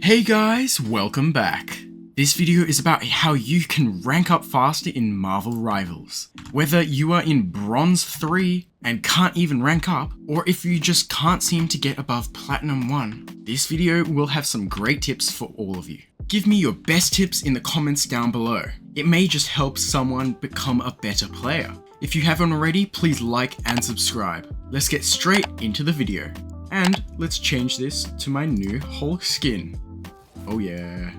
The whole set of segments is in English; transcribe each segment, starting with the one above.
Hey guys, welcome back. This video is about how you can rank up faster in Marvel Rivals. Whether you are in Bronze 3 and can't even rank up, or if you just can't seem to get above Platinum 1, this video will have some great tips for all of you. Give me your best tips in the comments down below. It may just help someone become a better player. If you haven't already, please like and subscribe. Let's get straight into the video. And let's change this to my new Hulk skin. Oh yeah.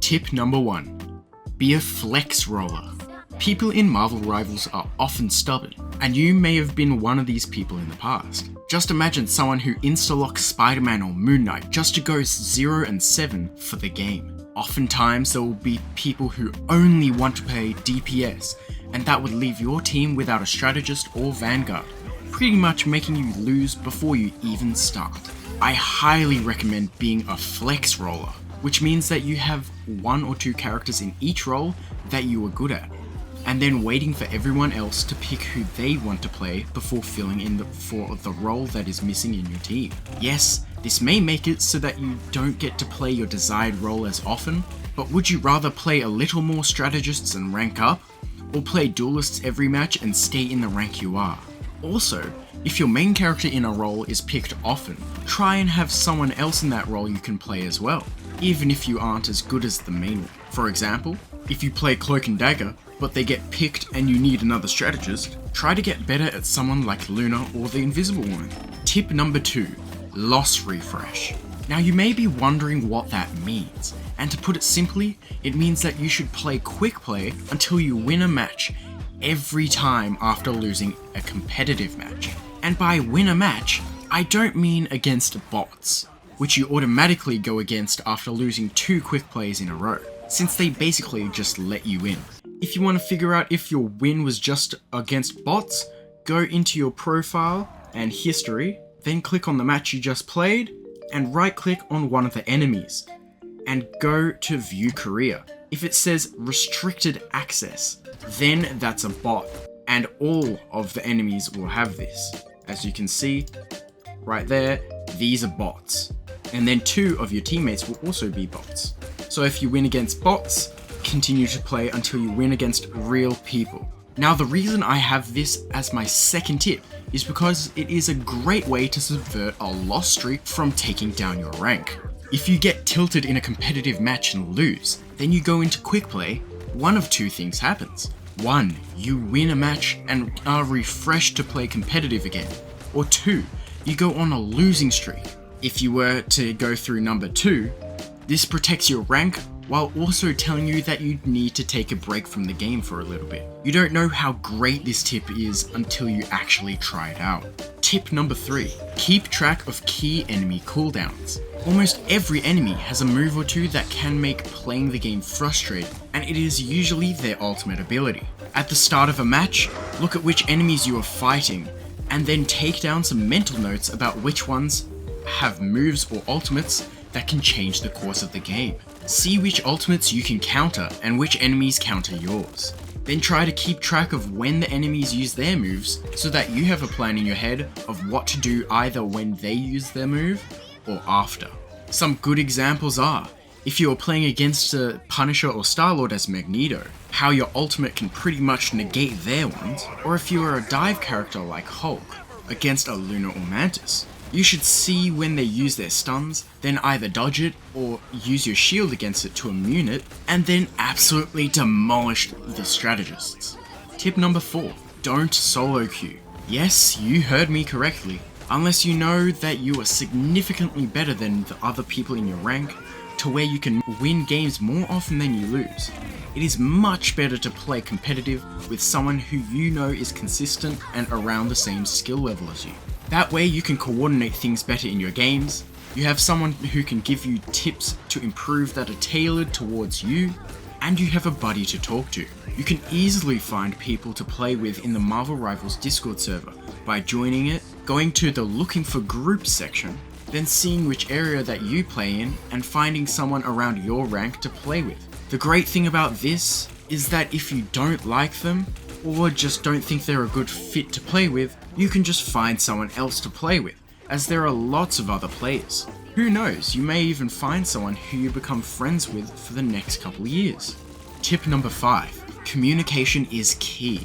Tip number 1. Be a flex roller. People in Marvel Rivals are often stubborn, and you may have been one of these people in the past. Just imagine someone who insta-locks Spider-Man or Moon Knight just to go 0 and 7 for the game. Oftentimes there will be people who only want to play DPS, and that would leave your team without a strategist or vanguard, pretty much making you lose before you even start. I highly recommend being a flex roller, which means that you have 1 or 2 characters in each role that you are good at, and then waiting for everyone else to pick who they want to play before filling in for the role that is missing in your team. Yes, this may make it so that you don't get to play your desired role as often, but would you rather play a little more strategists and rank up, or play duelists every match and stay in the rank you are? Also, if your main character in a role is picked often, try and have someone else in that role you can play as well, even if you aren't as good as the main one. For example, if you play Cloak and Dagger, but they get picked and you need another strategist, try to get better at someone like Luna or the Invisible Woman. Tip number 2. Loss refresh. Now you may be wondering what that means, and to put it simply, it means that you should play quick play until you win a match every time after losing a competitive match. And by win a match, I don't mean against bots, which you automatically go against after losing 2 quick plays in a row, since they basically just let you win. If you want to figure out if your win was just against bots, go into your profile and history, then click on the match you just played, and right click on one of the enemies, and go to view career. If it says restricted access, then that's a bot, and all of the enemies will have this. As you can see, right there, these are bots. And then 2 of your teammates will also be bots. So if you win against bots, continue to play until you win against real people. Now the reason I have this as my second tip is because it is a great way to subvert a loss streak from taking down your rank. If you get tilted in a competitive match and lose, then you go into quick play, one of 2 things happens. 1, you win a match and are refreshed to play competitive again. Or 2, you go on a losing streak. If you were to go through number 2, this protects your rank while also telling you that you need to take a break from the game for a little bit. You don't know how great this tip is until you actually try it out. Tip number 3, keep track of key enemy cooldowns. Almost every enemy has a move or 2 that can make playing the game frustrating, and it is usually their ultimate ability. At the start of a match, look at which enemies you are fighting, and then take down some mental notes about which ones have moves or ultimates that can change the course of the game. See which ultimates you can counter and which enemies counter yours. Then try to keep track of when the enemies use their moves so that you have a plan in your head of what to do either when they use their move or after. Some good examples are, if you are playing against a Punisher or Star-Lord as Magneto, how your ultimate can pretty much negate their ones, or if you are a dive character like Hulk against a Luna or Mantis. You should see when they use their stuns, then either dodge it or use your shield against it to immune it, and then absolutely demolish the strategists. Tip number 4, don't solo queue. Yes, you heard me correctly. Unless you know that you are significantly better than the other people in your rank, to where you can win games more often than you lose. It is much better to play competitive with someone who you know is consistent and around the same skill level as you. That way you can coordinate things better in your games, you have someone who can give you tips to improve that are tailored towards you, and you have a buddy to talk to. You can easily find people to play with in the Marvel Rivals Discord server by joining it, going to the looking for groups section, then seeing which area that you play in and finding someone around your rank to play with. The great thing about this is that if you don't like them, or just don't think they're a good fit to play with, you can just find someone else to play with, as there are lots of other players. Who knows, you may even find someone who you become friends with for the next couple of years. Tip number 5. Communication is key.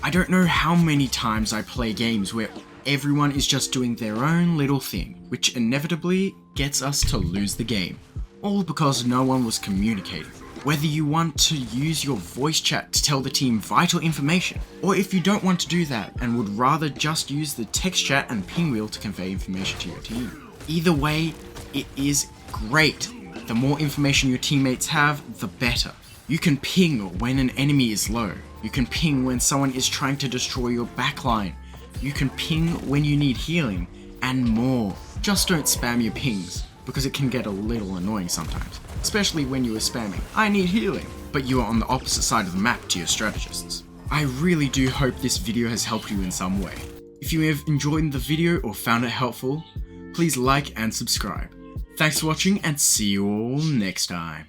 I don't know how many times I play games where everyone is just doing their own little thing, which inevitably gets us to lose the game. All because no one was communicating. Whether you want to use your voice chat to tell the team vital information, or if you don't want to do that and would rather just use the text chat and ping wheel to convey information to your team. Either way, it is great. The more information your teammates have, the better. You can ping when an enemy is low. You can ping when someone is trying to destroy your backline. You can ping when you need healing, and more. Just don't spam your pings, because it can get a little annoying sometimes. Especially when you are spamming, I need healing, but you are on the opposite side of the map to your strategists. I really do hope this video has helped you in some way. If you have enjoyed the video or found it helpful, please like and subscribe. Thanks for watching and see you all next time.